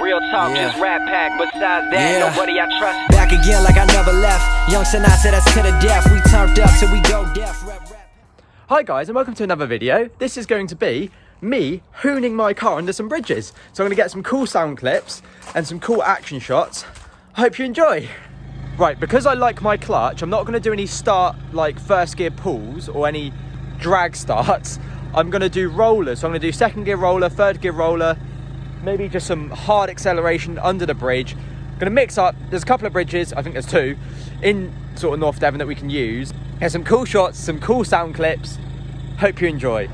real talk, just rap pack. Besides that, nobody I trust. Back again like I never left. Young Sinatra, that's to the death. We turned up till we go deaf. Hi guys, and welcome to another video. This is going to be me hooning my car under some bridges. So I'm going to get some cool sound clips and some cool action shots. I hope you enjoy. Right, because I like my clutch, I'm not going to do any first gear pulls or any drag starts. I'm going to do rollers. So I'm going to do second gear roller, third gear roller, maybe just some hard acceleration under the bridge. I'm going to mix up. There's a couple of bridges, I think there's two, in sort of North Devon that we can use. There's some cool shots, some cool sound clips. Hope you enjoy.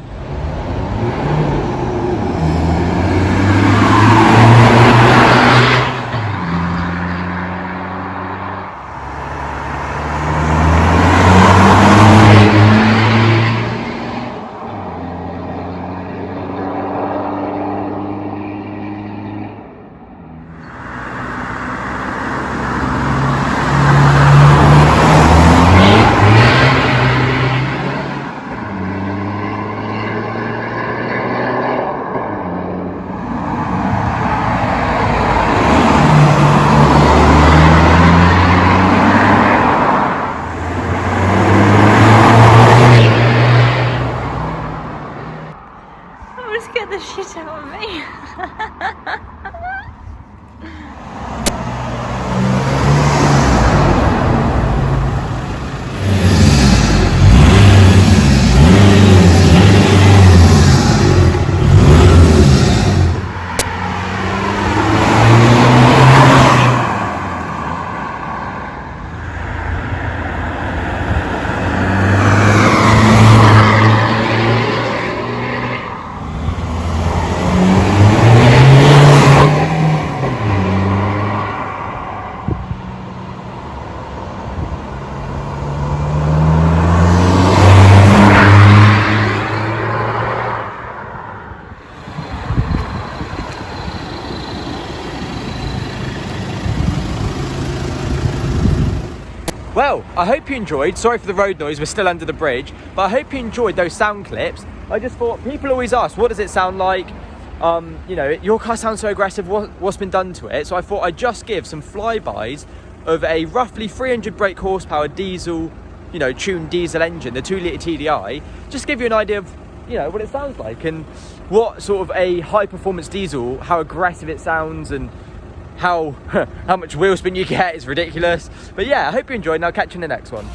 Get the shit out of me. Well, I hope you enjoyed. Sorry for the road noise, we're still under the bridge, but I hope you enjoyed those sound clips. I just thought, people always ask, what does it sound like? You know, your car sounds so aggressive, what's been done to it? So I thought I'd just give some flybys of a roughly 300 brake horsepower diesel, you know, tuned diesel engine, the 2-litre TDI, just give you an idea of, you know, what it sounds like and what sort of a high performance diesel, how aggressive it sounds and how much wheel spin you get is ridiculous. But yeah, I hope you enjoyed and I'll catch you in the next one.